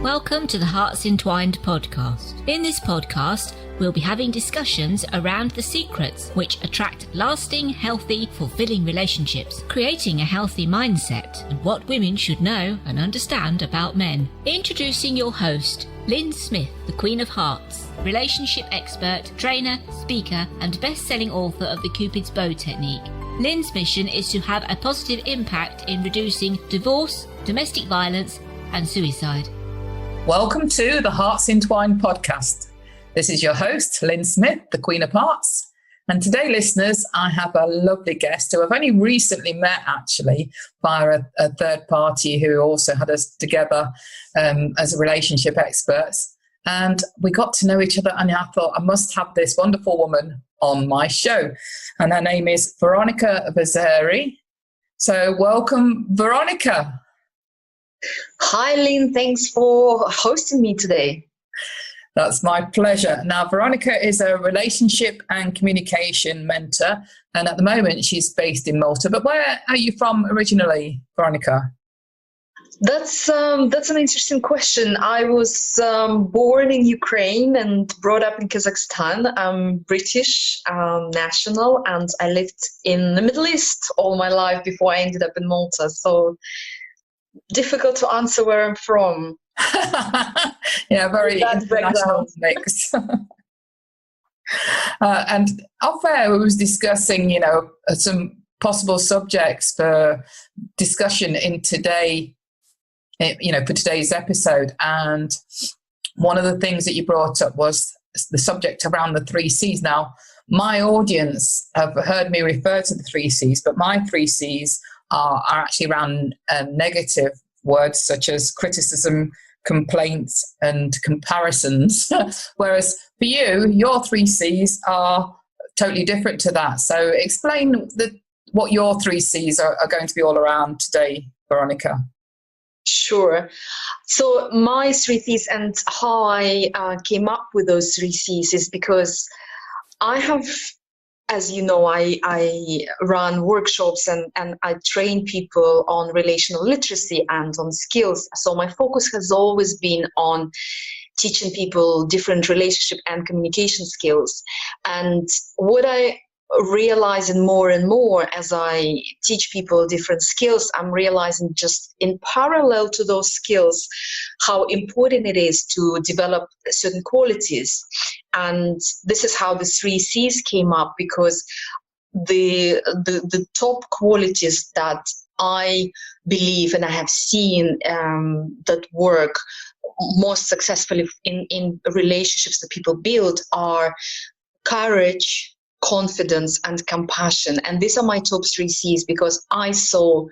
Welcome to the Hearts Entwined podcast. In this podcast, we'll be having discussions around the secrets which attract lasting, healthy, fulfilling relationships, creating a healthy mindset, and what women should know and understand about men. Introducing your host, Lyn Smith, the Queen of Hearts, relationship expert, trainer, speaker, and best-selling author of the Cupid's Bow technique. Lyn's mission is to have a positive impact in reducing divorce, domestic violence, and suicide. Welcome to the Hearts Entwined podcast. This is your host, Lyn Smith, the Queen of Hearts. And today, listeners, I have a lovely guest who I've only recently met, actually, via a third party who also had us together as relationship experts. And we got to know each other, and I thought I must have this wonderful woman on my show. And her name is Veronica Vazeria. So welcome, Veronica. Hi, Lyn. Thanks for hosting me today. That's my pleasure. Now, Veronica is a relationship and communication mentor, and at the moment she's based in Malta. But where are you from originally, Veronica? That's an interesting question. I was born in Ukraine and brought up in Kazakhstan. I'm British national, and I lived in the Middle East all my life before I ended up in Malta. So difficult to answer where I'm from. Yeah, very international mix. And off air, we was discussing, some possible subjects for discussion in today, for today's episode. And one of the things that you brought up was the subject around the 3C's. Now, my audience have heard me refer to the 3C's, but my 3C's are actually around negative words such as criticism, complaints, and comparisons. Whereas for you, your 3C's are totally different to that. So explain what your 3C's are going to be all around today, Veronica. Sure. So my 3C's and how I came up with those 3C's is because I have, as you know, I run workshops and I train people on relational literacy and on skills. So my focus has always been on teaching people different relationship and communication skills. And what I realizing more and more as I teach people different skills, I'm realizing just in parallel to those skills, how important it is to develop certain qualities. And this is how the 3C's came up, because the top qualities that I believe and I have seen that work most successfully in relationships that people build are courage, confidence, and compassion. And these are my top 3C's because I saw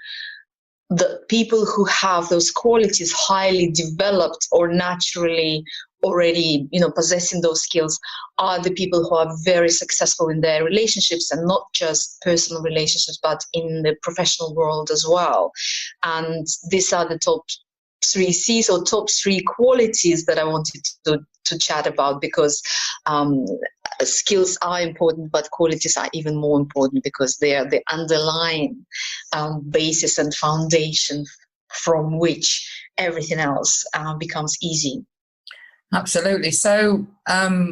the people who have those qualities highly developed or naturally already, possessing those skills are the people who are very successful in their relationships, and not just personal relationships, but in the professional world as well. And these are the top 3C's or top 3 qualities that I wanted to chat about, because skills are important, but qualities are even more important because they are the underlying basis and foundation from which everything else becomes easy. Absolutely. So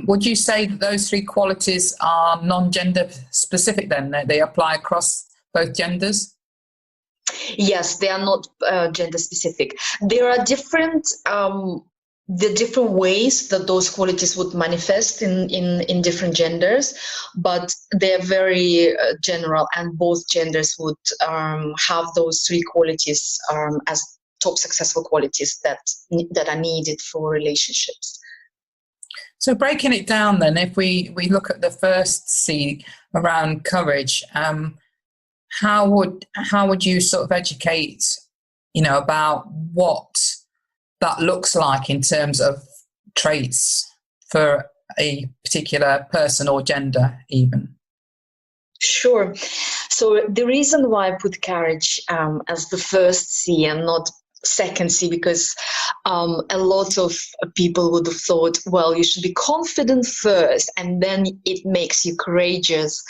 would you say that those 3 qualities are non-gender specific then? They apply across both genders? Yes, they are not gender specific. There are different ways that those qualities would manifest in different genders, but they're very general, and both genders would have those 3 qualities as top successful qualities that are needed for relationships. So breaking it down then, if we look at the first C around courage, how would you sort of educate, about what that looks like in terms of traits for a particular person or gender even? Sure. So the reason why I put courage as the first C and not second C, because a lot of people would have thought, well, you should be confident first and then it makes you courageous.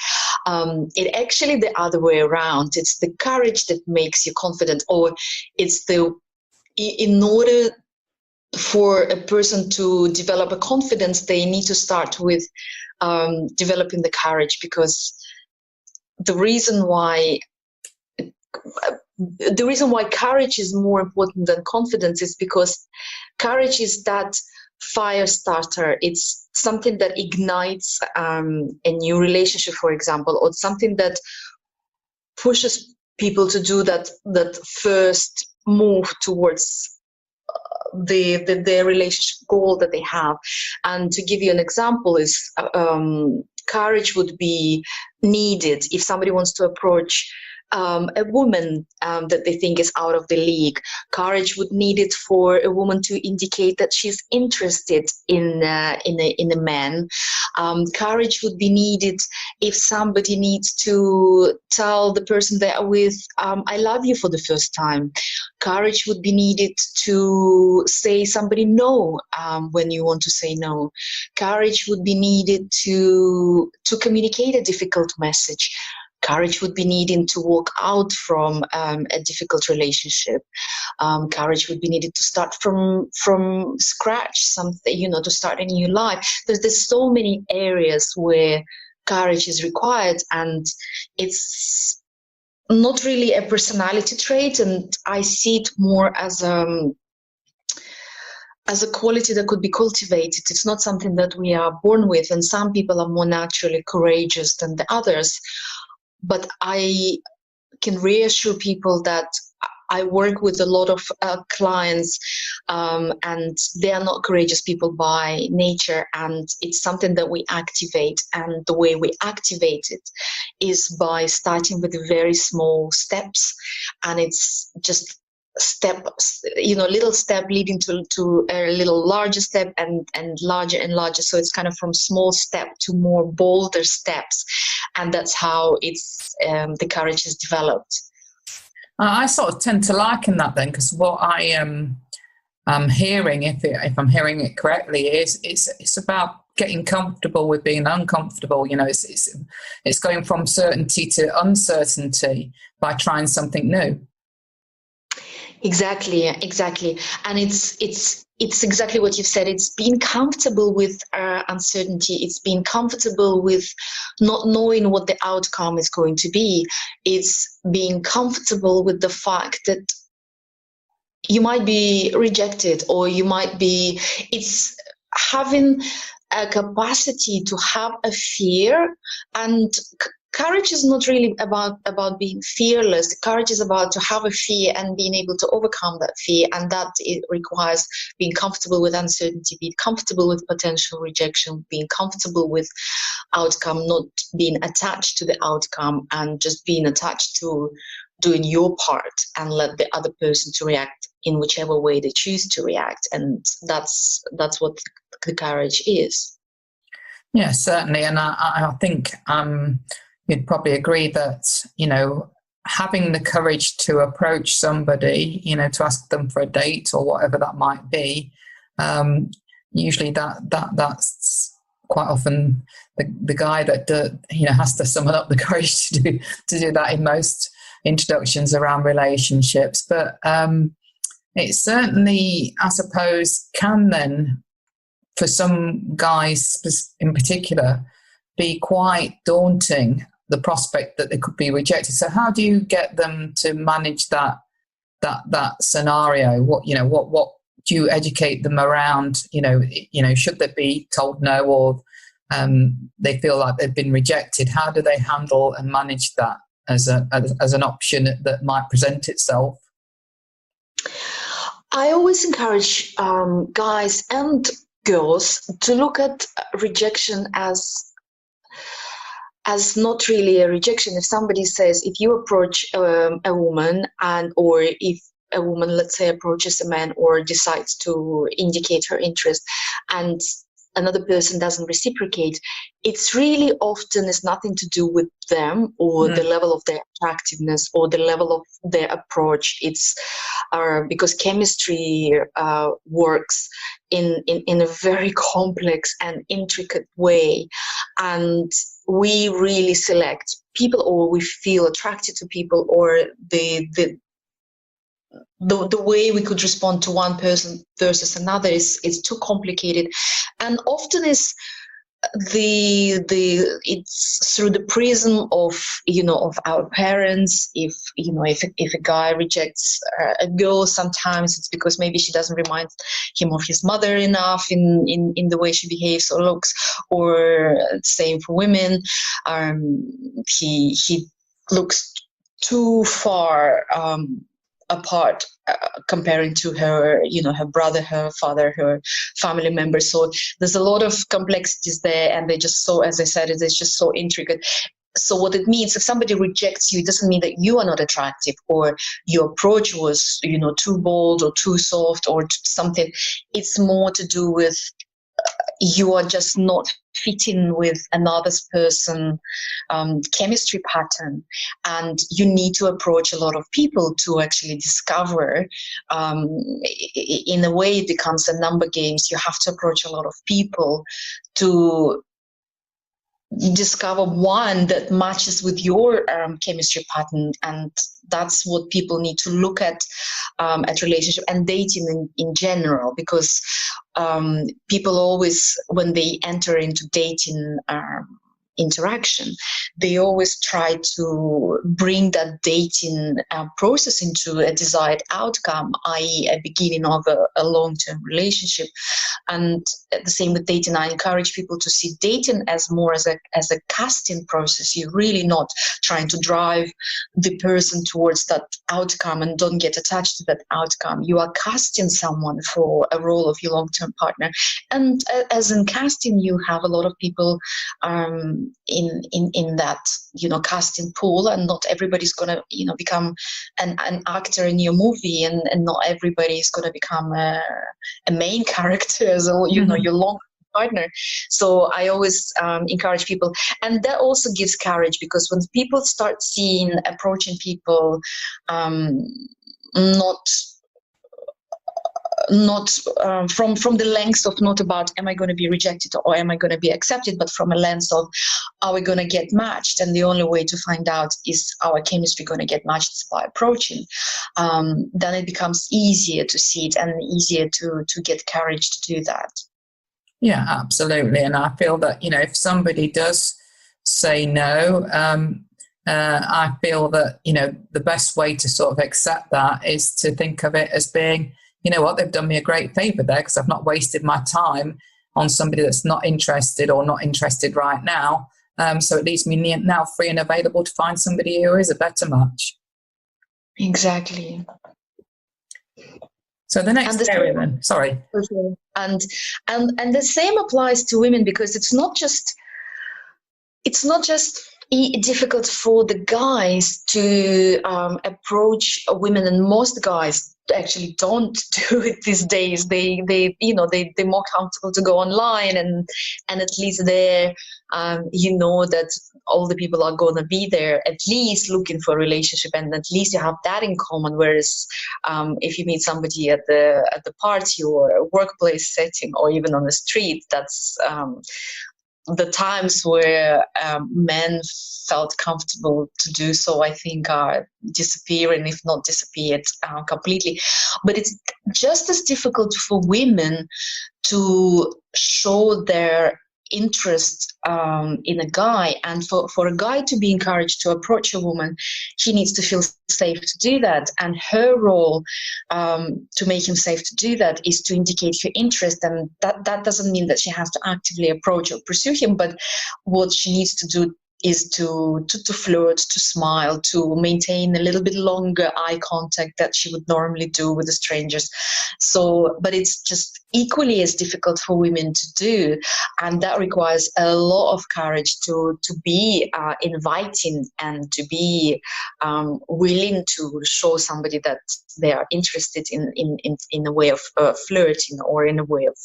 It actually the other way around. It's the courage that makes you confident, or it's in order for a person to develop a confidence, they need to start with developing the courage, because the reason why courage is more important than confidence is because courage is that fire starter. It's something that ignites a new relationship, for example, or something that pushes people to do that first move towards the relationship goal that they have. And to give you an example is courage would be needed if somebody wants to approach a woman that they think is out of the league. Courage would need it for a woman to indicate that she's interested in a man. Courage would be needed if somebody needs to tell the person they are with, I love you, for the first time. Courage would be needed to say somebody no when you want to say no. Courage would be needed to communicate a difficult message. Courage would be needed to walk out from a difficult relationship. Courage would be needed to start from scratch, something, to start a new life. There's so many areas where courage is required, and it's not really a personality trait, and I see it more as a quality that could be cultivated. It's not something that we are born with, and some people are more naturally courageous than the others. But I can reassure people that I work with a lot of clients, and they are not courageous people by nature, and it's something that we activate. And the way we activate it is by starting with very small steps, and it's just little step leading to a little larger step, and larger and larger. So it's kind of from small step to more bolder steps, and that's how it's the courage is developed. I sort of tend to liken that then, because what I am hearing, if I'm hearing it correctly, is it's about getting comfortable with being uncomfortable. It's going from certainty to uncertainty by trying something new. Exactly. And it's exactly what you've said. It's being comfortable with uncertainty. It's being comfortable with not knowing what the outcome is going to be. It's being comfortable with the fact that you might be rejected, or it's having a capacity to have a fear. And courage is not really about being fearless. Courage is about to have a fear and being able to overcome that fear, and that it requires being comfortable with uncertainty, being comfortable with potential rejection, being comfortable with outcome, not being attached to the outcome, and just being attached to doing your part and let the other person to react in whichever way they choose to react. And that's what the courage is. Yeah, certainly. And I think you'd probably agree that, having the courage to approach somebody, to ask them for a date or whatever that might be, usually that's quite often the guy that has to summon up the courage to do that in most introductions around relationships. But it certainly, I suppose, can then, for some guys in particular, be quite daunting, the prospect that they could be rejected. So how do you get them to manage that scenario? What do you educate them around? Should they be told no, or they feel like they've been rejected? How do they handle and manage that as an option that might present itself? I always encourage guys and girls to look at rejection as not really a rejection. If somebody says, if you approach a woman, or if a woman, let's say, approaches a man or decides to indicate her interest, and another person doesn't reciprocate, it's really often is nothing to do with them or the level of their attractiveness or the level of their approach. It's because chemistry works in a very complex and intricate way, and we really select people, or we feel attracted to people, or the the way we could respond to one person versus another is too complicated, and often is it's through the prism of of our parents. If a guy rejects a girl, sometimes it's because maybe she doesn't remind him of his mother enough in the way she behaves or looks, or same for women. He looks too far apart, comparing to her, her brother, her father, her family members. So there's a lot of complexities there, and they just so, as I said, it's just so intricate. So what it means, if somebody rejects you, it doesn't mean that you are not attractive or your approach was, too bold or too soft or something. It's more to do with you are just not fitting with another person chemistry pattern, and you need to approach a lot of people to actually discover. In a way, it becomes a number games. You have to approach a lot of people to discover one that matches with your chemistry pattern, and that's what people need to look at relationship and dating in general, because people always, when they enter into dating interaction, they always try to bring that dating process into a desired outcome, i.e. a beginning of a long-term relationship. And the same with dating, I encourage people to see dating as more as a casting process. You're really not trying to drive the person towards that outcome and don't get attached to that outcome. You are casting someone for a role of your long-term partner. And as in casting, you have a lot of people in that casting pool, and not everybody's going to become an actor in your movie, and not everybody is going to become a main character as your long partner. So I always encourage people, and that also gives courage, because when people start approaching people not from the length of not about am I going to be rejected or am I going to be accepted, but from a lens of are we going to get matched, and the only way to find out is our chemistry going to get matched by approaching, then it becomes easier to see it and easier to get courage to do that. Yeah, absolutely. And I feel that if somebody does say no, I feel that the best way to sort of accept that is to think of it as being, they've done me a great favor there, because I've not wasted my time on somebody that's not interested or not interested right now. So it leaves me now free and available to find somebody who is a better match. Exactly. So the next area then, sorry. And the same applies to women, because it's not just difficult for the guys to approach women, and most guys actually don't do it these days. They're more comfortable to go online, and at least there that all the people are gonna be there at least looking for a relationship, and at least you have that in common. Whereas if you meet somebody at the party or a workplace setting or even on the street, that's the times where men felt comfortable to do so, I think, are disappearing, if not disappeared completely. But it's just as difficult for women to show their interest in a guy, and for a guy to be encouraged to approach a woman, he needs to feel safe to do that, and her role to make him safe to do that is to indicate her interest. And that doesn't mean that she has to actively approach or pursue him, but what she needs to do is to flirt, to smile, to maintain a little bit longer eye contact that she would normally do with the strangers. So, but it's just equally as difficult for women to do, and that requires a lot of courage to be inviting and to be willing to show somebody that they are interested in a way of flirting, or in a way of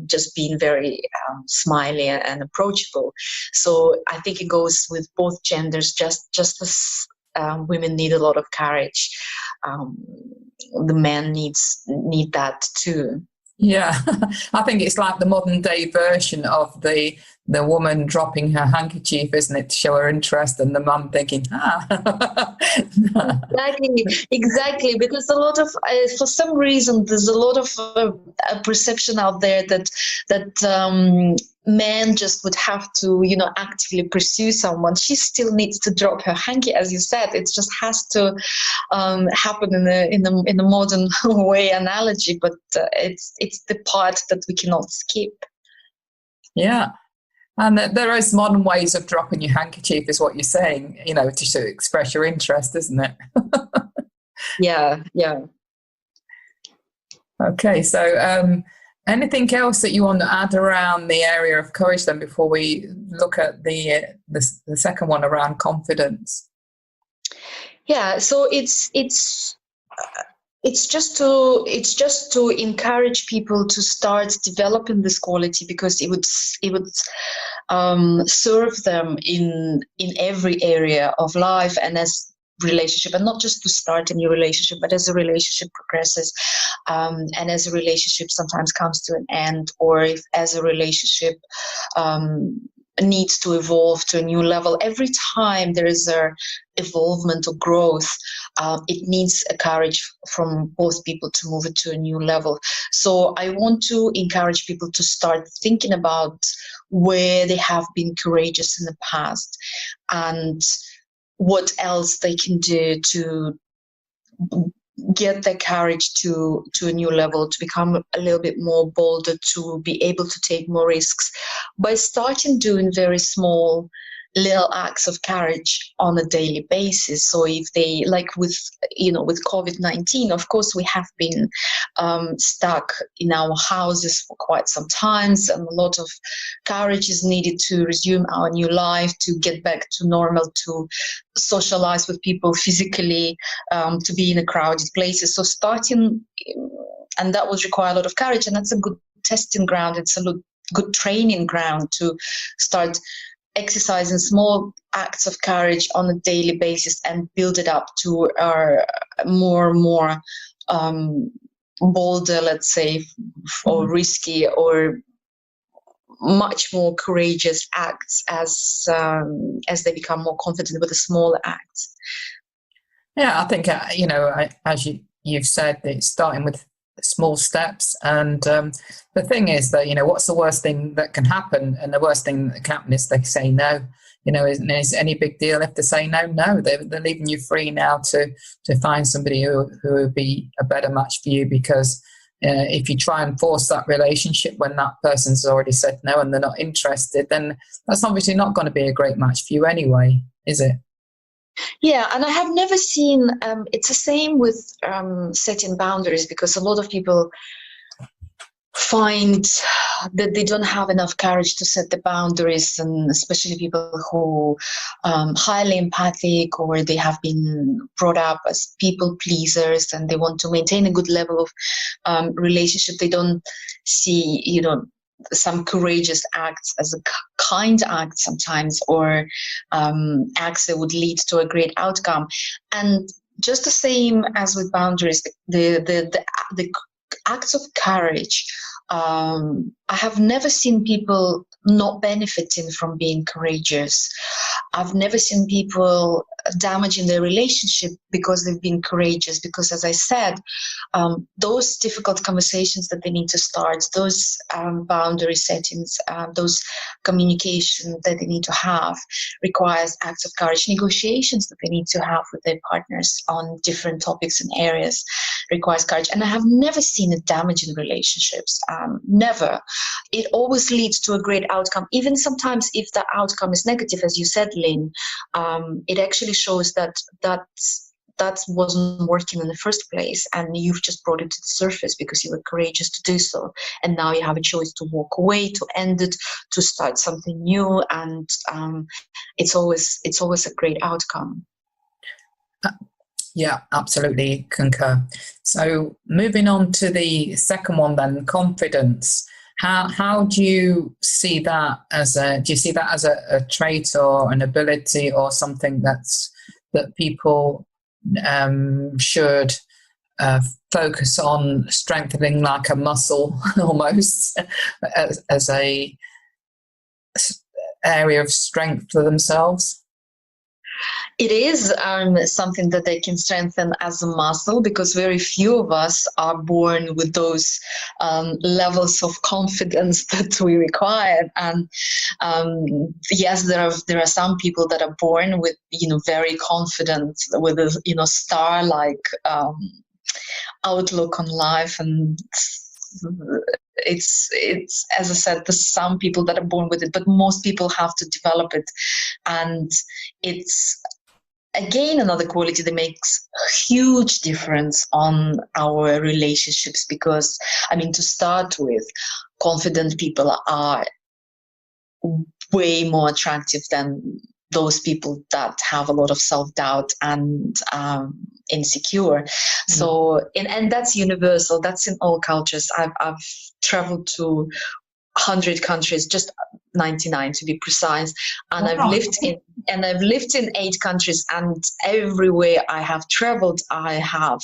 just being very smiley and approachable. So I think it goes with both genders, just as women need a lot of courage, the men need that too. Yeah, I think it's like the modern day version of the woman dropping her handkerchief, isn't it, to show her interest, and the mum thinking, Exactly. Because a lot of, for some reason, there's a lot of a perception out there that men just would have to, actively pursue someone. She still needs to drop her hanky, as you said. It just has to happen in the modern way analogy, but it's the part that we cannot skip. Yeah. And there is modern ways of dropping your handkerchief, is what you're saying, to express your interest, isn't it? Yeah. Okay, so anything else that you want to add around the area of courage then before we look at the second one around confidence? Yeah, so it's just to encourage people to start developing this quality, because it would serve them in every area of life and as relationship, and not just to start a new relationship, but as a relationship progresses, and as a relationship sometimes comes to an end, or if as a relationship needs to evolve to a new level. Every time there is a evolvement or growth, it needs a courage from both people to move it to a new level. So I want to encourage people to start thinking about where they have been courageous in the past and what else they can do to get their courage to a new level, to become a little bit more bolder, to be able to take more risks by starting doing very small little acts of courage on a daily basis. So if they, like with COVID-19, of course, we have been stuck in our houses for quite some time, and a lot of courage is needed to resume our new life, to get back to normal, to socialize with people physically, to be in a crowded places. So starting, and that would require a lot of courage, and that's a good testing ground. It's a good training ground to start exercising small acts of courage on a daily basis and build it up to our more and more bolder, let's say, or risky or much more courageous acts as they become more confident with the smaller acts. Yeah, I think, as you've said, it's starting with small steps. And the thing is that, what's the worst thing that can happen? And the worst thing that can happen is they say no. Isn't it any big deal if they say no? No, they're leaving you free now to find somebody who would be a better match for you, because if you try and force that relationship when that person's already said no and they're not interested, then that's obviously not going to be a great match for you anyway, is it? Yeah, and I have never seen, it's the same with setting boundaries, because a lot of people find that they don't have enough courage to set the boundaries, and especially people who highly empathic, or they have been brought up as people pleasers and they want to maintain a good level of relationship. They don't see, some courageous acts as a kind act sometimes, or acts that would lead to a great outcome. And just the same as with boundaries, the acts of courage, I have never seen people not benefiting from being courageous. I've never seen people damaging their relationship because they've been courageous, because, as I said, those difficult conversations that they need to start, those boundary settings, those communication that they need to have requires acts of courage. Negotiations that they need to have with their partners on different topics and areas requires courage. And I have never seen it damaging relationships. Never. It always leads to a great outcome. Even sometimes if the outcome is negative, as you said, Lyn, it actually shows that wasn't working in the first place, and you've just brought it to the surface because you were courageous to do so. And now you have a choice to walk away, to end it, to start something new, and it's always a great outcome. Yeah, absolutely concur. So moving on to the second one then, confidence. How do you see that as a trait or an ability or something that people should focus on strengthening like a muscle almost as a area of strength for themselves? It is something that they can strengthen as a muscle, because very few of us are born with those levels of confidence that we require. And yes, there are some people that are born with, very confident, with a star-like outlook on life, and it's as I said, there's some people that are born with it, but most people have to develop it. And it's again another quality that makes a huge difference on our relationships, because to start with, confident people are way more attractive than those people that have a lot of self-doubt and insecure. So and that's universal, that's in all cultures. I've traveled to 100 countries, just 99 to be precise, and I've lived in 8 countries, and everywhere I have traveled, I have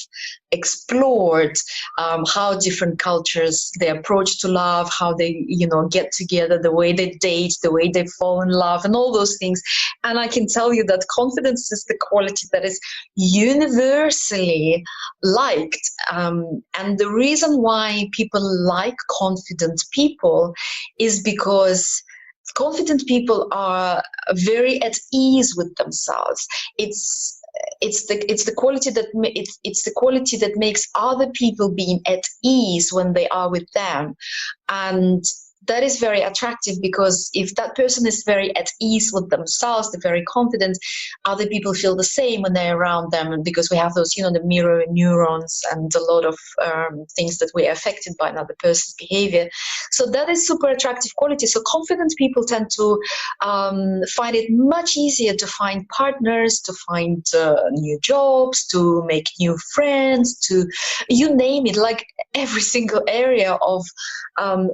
explored how different cultures, their approach to love, how they get together, the way they date, the way they fall in love, and all those things. And I can tell you that confidence is the quality that is universally liked, and the reason why people like confident people is because confident people are very at ease with themselves. It's the quality that makes other people being at ease when they are with them, and that is very attractive, because if that person is very at ease with themselves, they're very confident, other people feel the same when they're around them. And because we have those, the mirror neurons and a lot of things that we're affected by another person's behavior. So that is super attractive quality. So confident people tend to find it much easier to find partners, to find new jobs, to make new friends, to, you name it, like every single area of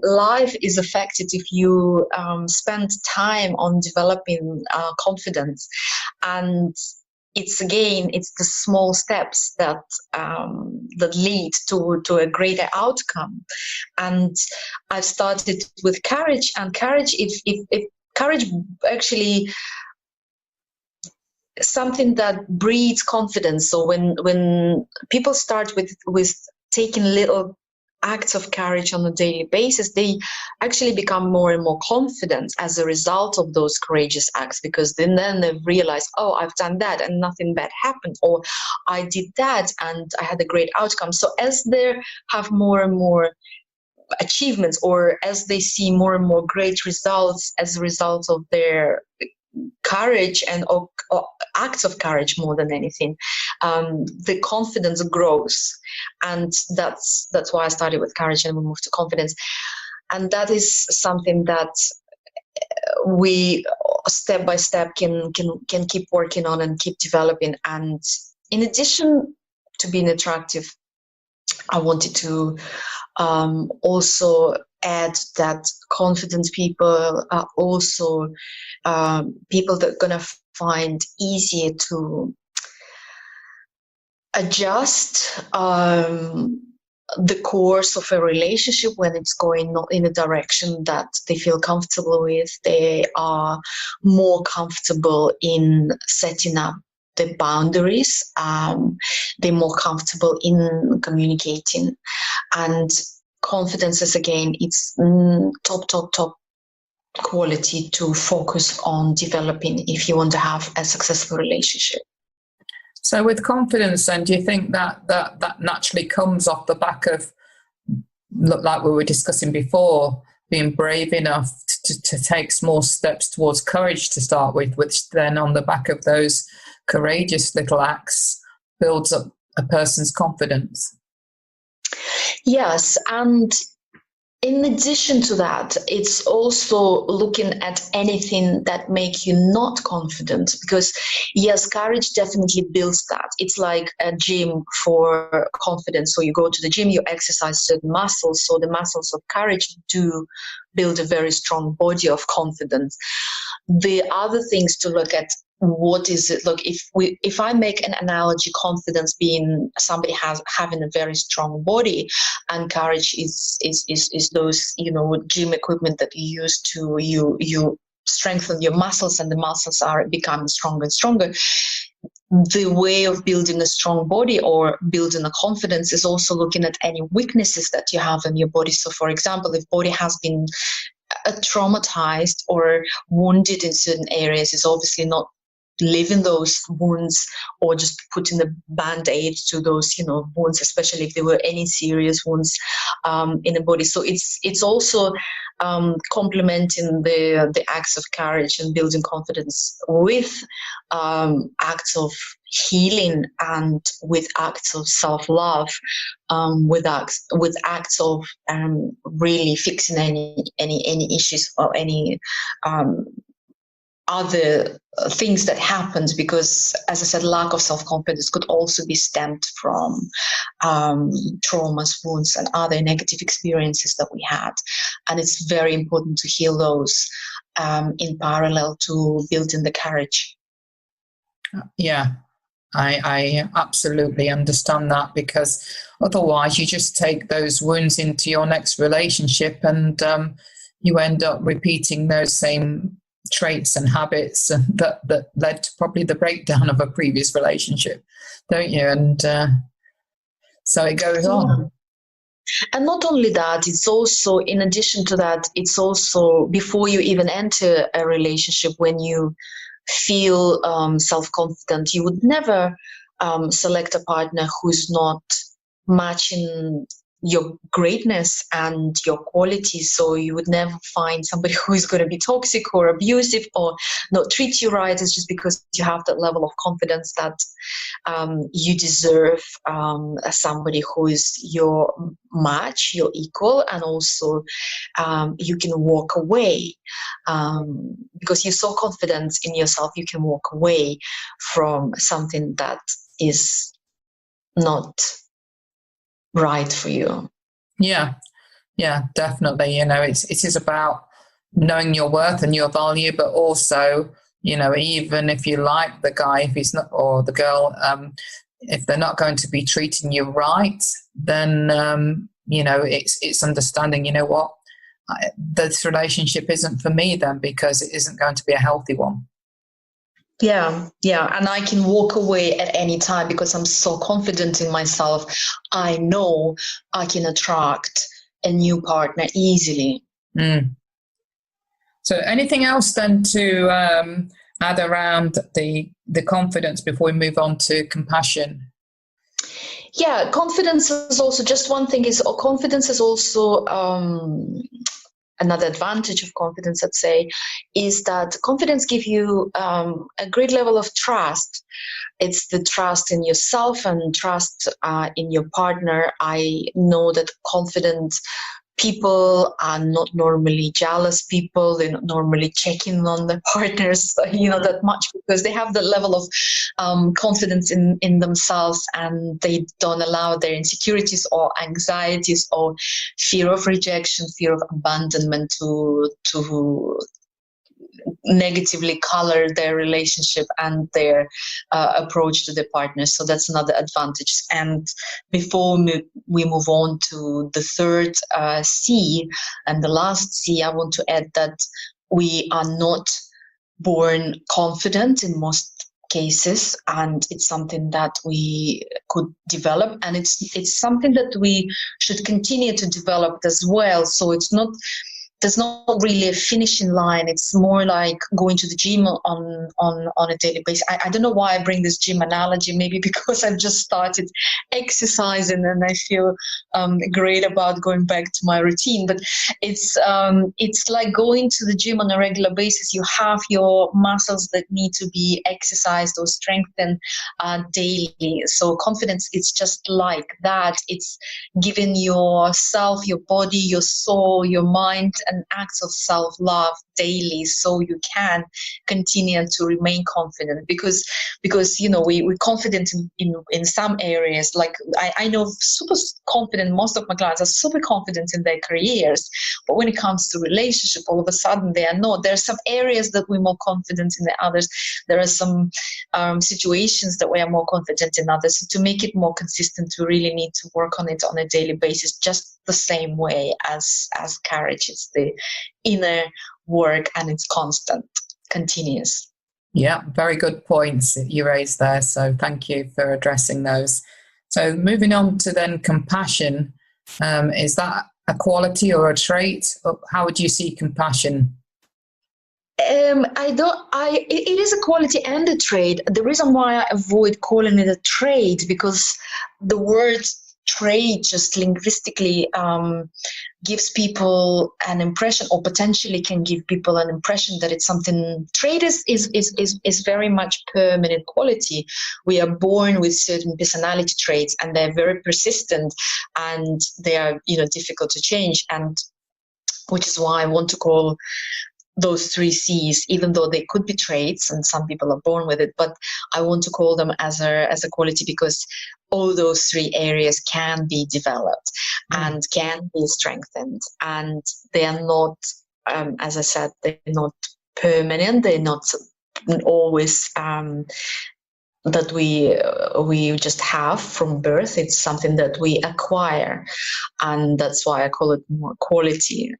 life is affected if you spend time on developing confidence. And it's the small steps that lead to a greater outcome. And I've started with courage, and courage, if courage actually something that breeds confidence. So when people start with taking little acts of courage on a daily basis, they actually become more and more confident as a result of those courageous acts, because then they realize, oh, I've done that and nothing bad happened, or I did that and I had a great outcome. So as they have more and more achievements, or as they see more and more great results as a result of their courage and or acts of courage more than anything, the confidence grows. And that's why I started with courage and we moved to confidence. And that is something that we step by step can keep working on and keep developing. And in addition to being attractive, I wanted to also add that confident people are also people that are going to find easier to adjust the course of a relationship when it's going not in a direction that they feel comfortable with. They are more comfortable in setting up the boundaries. They're more comfortable in communicating. And confidence is, again, it's top quality to focus on developing if you want to have a successful relationship. So with confidence then, do you think that naturally comes off the back of, like we were discussing before, being brave enough to take small steps towards courage to start with, which then on the back of those courageous little acts builds up a person's confidence? Yes, and in addition to that, it's also looking at anything that make you not confident, because yes, courage definitely builds that. It's like a gym for confidence. So you go to the gym, you exercise certain muscles. So the muscles of courage do build a very strong body of confidence. The other things to look at what is it? Look, if I make an analogy, confidence being somebody having a very strong body, and courage is those, you know, gym equipment that you use to you strengthen your muscles, and the muscles are becoming stronger and stronger. The way of building a strong body or building a confidence is also looking at any weaknesses that you have in your body. So, for example, if body has been traumatized or wounded in certain areas, is obviously not leaving those wounds or just putting a band-aid to those, you know, wounds, especially if there were any serious wounds in the body. So it's also complementing the acts of courage and building confidence with acts of healing and with acts of self-love, with acts of really fixing any issues or any other things that happens, because, as I said, lack of self-confidence could also be stemmed from traumas, wounds, and other negative experiences that we had. And it's very important to heal those in parallel to building the courage. Yeah, I absolutely understand that, because otherwise you just take those wounds into your next relationship, and you end up repeating those same traits and habits that led to probably the breakdown of a previous relationship, don't you? And so it goes on. And not only that, it's also, in addition to that, it's also before you even enter a relationship, when you feel self-confident, you would never select a partner who's not matching your greatness and your qualities. So you would never find somebody who is going to be toxic or abusive or not treat you right. It's just because you have that level of confidence that you deserve somebody who is your match, your equal, and also you can walk away because you're so confident in yourself. You can walk away from something that is not right for you. Yeah, definitely. You know, it is about knowing your worth and your value, but also, you know, even if you like the guy, if he's not, or the girl, if they're not going to be treating you right, then you know, it's understanding, you know what, this relationship isn't for me then, because it isn't going to be a healthy one. Yeah. And I can walk away at any time because I'm so confident in myself. I know I can attract a new partner easily. So anything else then to add around the confidence before we move on to compassion? Yeah, confidence is also, just one thing is, confidence is also another advantage of confidence, I'd say, is that confidence gives you a great level of trust. It's the trust in yourself and trust in your partner. I know that confident people are not normally jealous people. They're not normally checking on their partners, you know, that much, because they have the level of confidence in themselves, and they don't allow their insecurities or anxieties or fear of rejection, fear of abandonment to negatively color their relationship and their approach to the partner. So that's another advantage. And before we move on to the third C and the last C, I want to add that we are not born confident in most cases, and it's something that we could develop, and it's something that we should continue to develop as well. So there's not really a finishing line. It's more like going to the gym on a daily basis. I don't know why I bring this gym analogy, maybe because I've just started exercising and I feel great about going back to my routine. But it's like going to the gym on a regular basis. You have your muscles that need to be exercised or strengthened daily. So confidence, it's just like that. It's giving yourself, your body, your soul, your mind, and acts of self-love daily so you can continue to remain confident, because we're confident in some areas. Like I know super confident, most of my clients are super confident in their careers, but when it comes to relationship, all of a sudden they are not. There are some areas that we're more confident in than others. There are some situations that we are more confident in others. So to make it more consistent, we really need to work on it on a daily basis, just the same way as courage. It's the inner work, and it's constant, continuous. Yeah, very good points that you raised there. So thank you for addressing those. So moving on to then compassion, is that a quality or a trait? How would you see compassion? It is a quality and a trait. The reason why I avoid calling it a trait, because the word trait just linguistically gives people an impression, or potentially can give people an impression that it's something. Trait is very much permanent quality. We are born with certain personality traits, and they're very persistent, and they are difficult to change, and which is why I want to call those 3C's, even though they could be traits and some people are born with it, but I want to call them as a quality, because all those three areas can be developed and can be strengthened, and they are not, as I said, they're not permanent. They're not always that we just have from birth. It's something that we acquire, and that's why I call it more quality.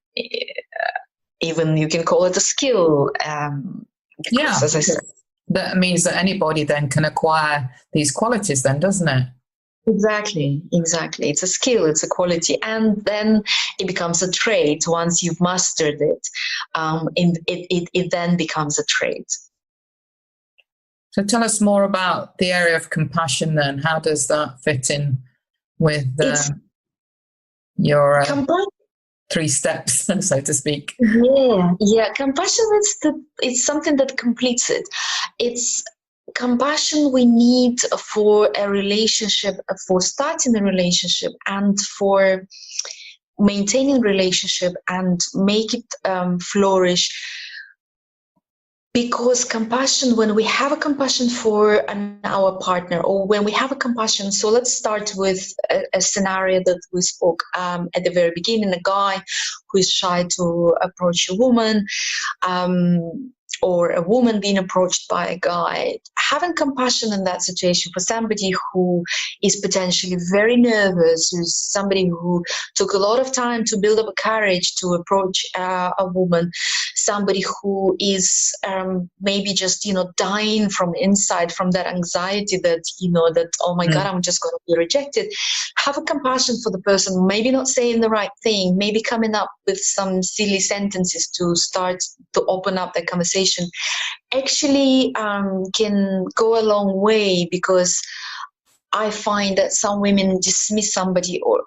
Even you can call it a skill. Yeah, as I said, that means that anybody then can acquire these qualities then, doesn't it? Exactly. It's a skill, it's a quality, and then it becomes a trait. Once you've mastered it, it then becomes a trait. So tell us more about the area of compassion then. How does that fit in with your 3 steps, so to speak? Yeah. Compassion it's something that completes it. It's compassion we need for a relationship, for starting a relationship, and for maintaining relationship and make it flourish. Because compassion, when we have a compassion for our partner, or when we have a compassion, so let's start with a scenario that we spoke at the very beginning, a guy who is shy to approach a woman, or a woman being approached by a guy. Having compassion in that situation for somebody who is potentially very nervous, who's somebody who took a lot of time to build up a courage to approach a woman, somebody who is maybe just dying from inside from that anxiety that that, oh my God, I'm just going to be rejected. Have a compassion for the person, maybe not saying the right thing, maybe coming up with some silly sentences to start to open up that conversation, actually can go a long way, because I find that some women dismiss somebody or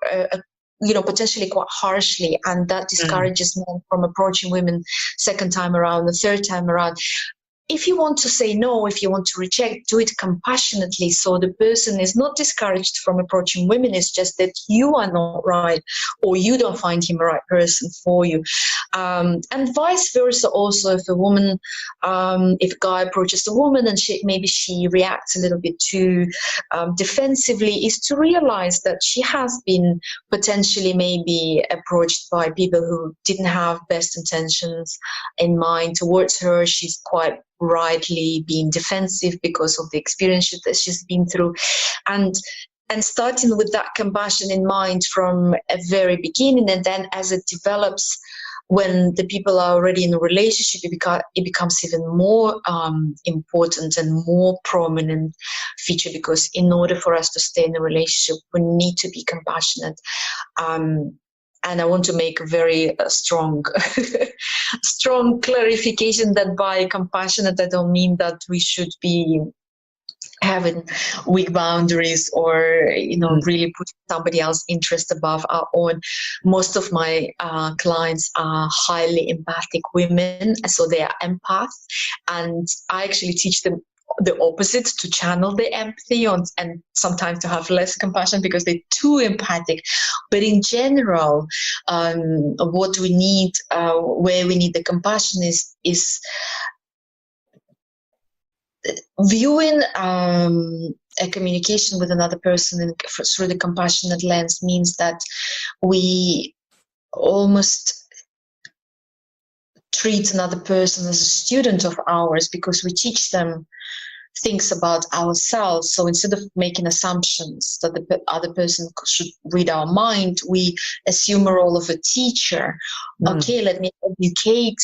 potentially quite harshly, and that discourages men from approaching women second time around, the third time around. If you want to say no, if you want to reject, do it compassionately, so the person is not discouraged from approaching women. It's just that you are not right, or you don't find him a right person for you. And vice versa also, if a woman, if a guy approaches a woman and maybe she reacts a little bit too defensively, is to realize that she has been potentially maybe approached by people who didn't have best intentions in mind towards her. She's quite rightly being defensive because of the experience that she's been through, and starting with that compassion in mind from a very beginning, and then as it develops, when the people are already in a relationship, it becomes even more important and more prominent feature, because in order for us to stay in a relationship, we need to be compassionate. And I want to make a very strong clarification that by compassionate, I don't mean that we should be having weak boundaries or, really put somebody else's interest above our own. Most of my clients are highly empathic women, so they are empaths. And I actually teach them the opposite, to channel the empathy and sometimes to have less compassion because they're too empathic. But in general, what we need, where we need the compassion is viewing a communication with another person through the compassionate lens means that we almost treat another person as a student of ours, because we teach them things about ourselves. So instead of making assumptions that the other person should read our mind, we assume a role of a teacher. Okay, let me educate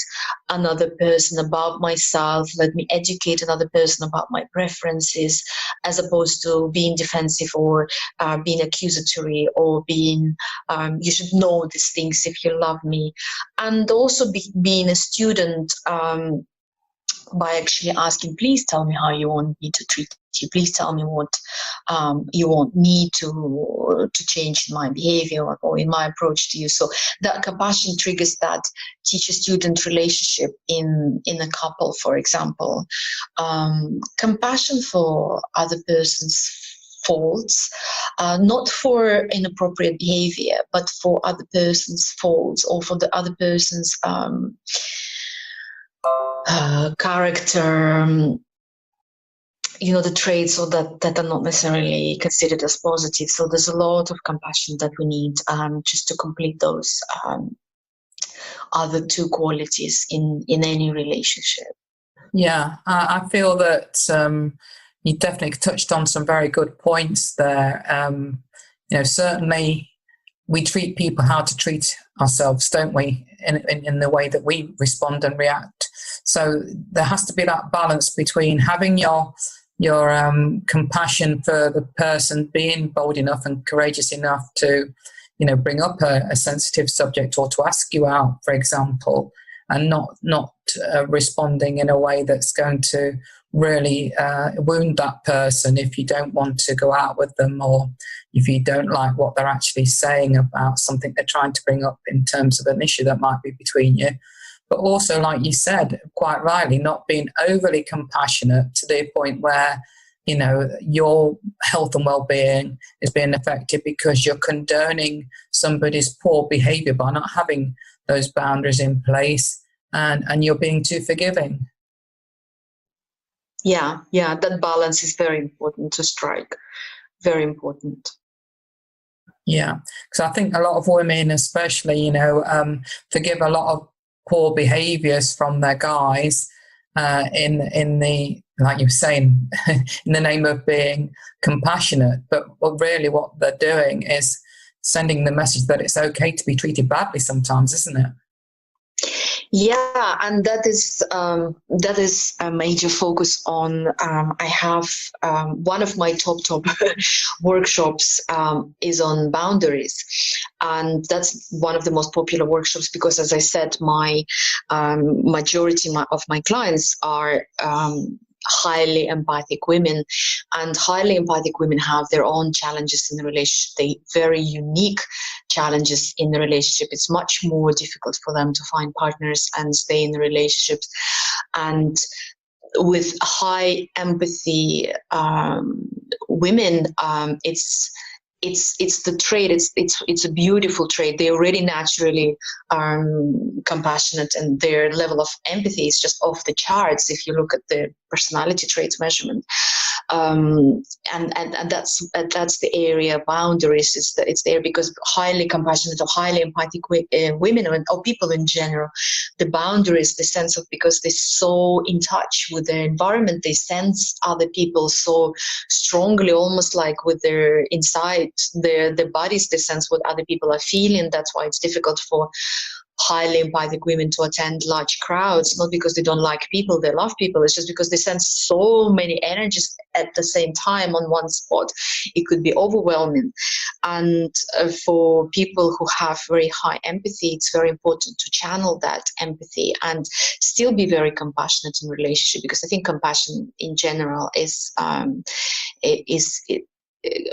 another person about myself. Let me educate another person about my preferences, as opposed to being defensive or being accusatory or being, you should know these things if you love me. And also being a student, by actually asking, please tell me how you want me to treat you. Please tell me what you want me to change in my behavior or in my approach to you. So that compassion triggers that teacher-student relationship in a couple, for example. Compassion for other person's faults, not for inappropriate behavior, but for other person's faults or for the other person's character, the traits or that are not necessarily considered as positive. So there's a lot of compassion that we need just to complete those other two qualities in any relationship. Yeah, I feel that you definitely touched on some very good points there. Certainly we treat people how to treat ourselves, don't we, in the way that we respond and react. So there has to be that balance between having your compassion for the person, being bold enough and courageous enough to, bring up a sensitive subject or to ask you out, for example, and not responding in a way that's going to really wound that person if you don't want to go out with them, or if you don't like what they're actually saying about something they're trying to bring up in terms of an issue that might be between you. But also, like you said, quite rightly, not being overly compassionate to the point where, your health and well-being is being affected because you're condoning somebody's poor behavior by not having those boundaries in place, and you're being too forgiving. Yeah, that balance is very important to strike. Very important. Yeah, because I think a lot of women, especially, forgive a lot of poor behaviours from their guys in the, like you were saying, in the name of being compassionate. But really what they're doing is sending the message that it's okay to be treated badly sometimes, isn't it? Yeah, and that is a major focus on. I have one of my top workshops is on boundaries, and that's one of the most popular workshops because, as I said, my majority of my clients are highly empathic women, and highly empathic women have their own challenges in the relationship. They very unique challenges in the relationship. It's much more difficult for them to find partners and stay in the relationships. And with high empathy women, it's the trait. It's a beautiful trait. They're already naturally compassionate, and their level of empathy is just off the charts if you look at the personality traits measurement. And that's the area. Boundaries it's there because highly compassionate or highly empathic women or people in general, the boundaries, the sense of, because they're so in touch with their environment, they sense other people so strongly, almost like with their inside their bodies, they sense what other people are feeling. That's why it's difficult for highly empathic women to attend large crowds, not because they don't like people, they love people. It's just because they sense so many energies at the same time on one spot. It could be overwhelming. And for people who have very high empathy, it's very important to channel that empathy and still be very compassionate in relationship, because I think compassion in general is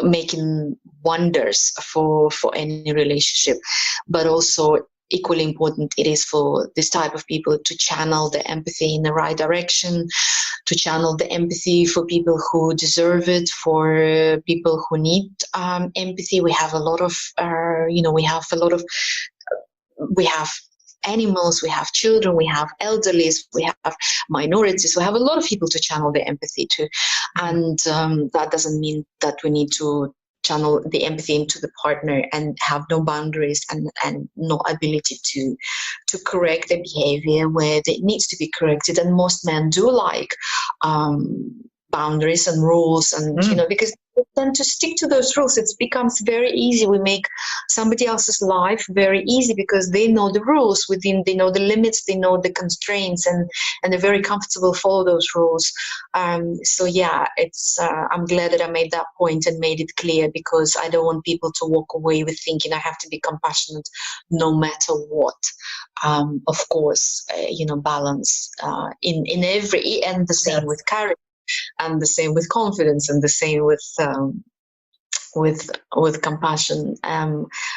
making wonders for any relationship. But also equally important it is for this type of people to channel the empathy in the right direction, to channel the empathy for people who deserve it, for people who need empathy. We have a lot of, we have animals, we have children, we have elderlies, we have minorities, we have a lot of people to channel the empathy to. And that doesn't mean that we need to channel the empathy into the partner and have no boundaries and no ability to correct the behavior where it needs to be corrected. And most men do like boundaries and rules, and because they tend to stick to those rules. It becomes very easy. We make somebody else's life very easy because they know the rules they know the limits, they know the constraints, and they're very comfortable follow those rules. So yeah, it's I'm glad that I made that point and made it clear, because I don't want people to walk away with thinking I have to be compassionate no matter what. Of course, balance in every, and the same with courage, and the same with confidence, and the same with compassion.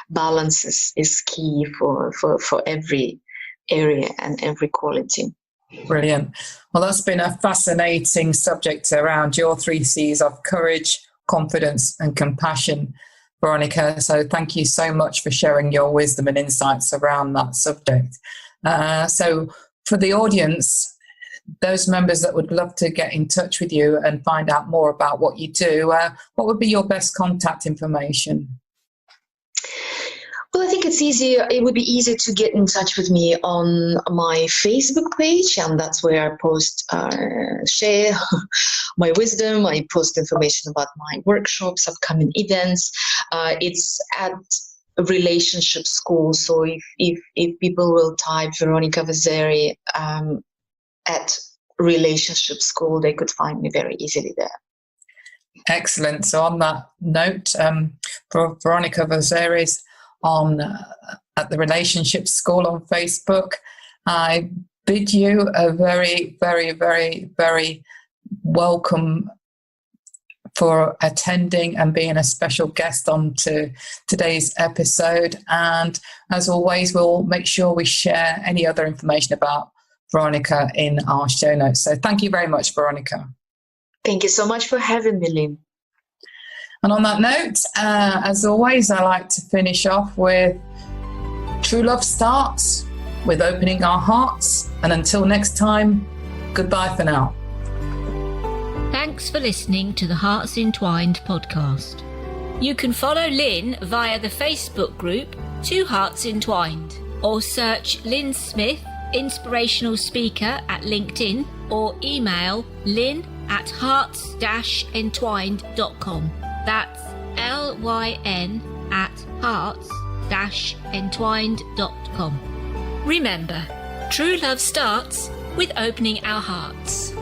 Balance is key for every area and every quality. Brilliant. Well, that's been a fascinating subject around your 3C's of courage, confidence and compassion, Veronica. So thank you so much for sharing your wisdom and insights around that subject. So for the audience, those members that would love to get in touch with you and find out more about what you do, what would be your best contact information? Well, I think it's easier. It would be easier to get in touch with me on my Facebook page, and that's where I post, share my wisdom. I post information about my workshops, upcoming events. It's at Relationship School. So if people will type Veronica Vazeria at Relationship School, they could find me very easily there. Excellent. So on that note, for Veronica Vazeria at the Relationship School on Facebook, I bid you a very, very, very, very welcome for attending and being a special guest on to today's episode. And as always, we'll make sure we share any other information about Veronica in our show notes. So thank you very much, Veronica. Thank you so much for having me, Lyn. And on that note, as always, I like to finish off with true love starts with opening our hearts. And until next time, goodbye for now. Thanks for listening to the Hearts Entwined podcast. You can follow Lyn via the Facebook group 2 Hearts Entwined, or search Lyn Smith, inspirational speaker, at LinkedIn, or email lyn@hearts-entwined.com. That's LYN@hearts-entwined.com. Remember, true love starts with opening our hearts.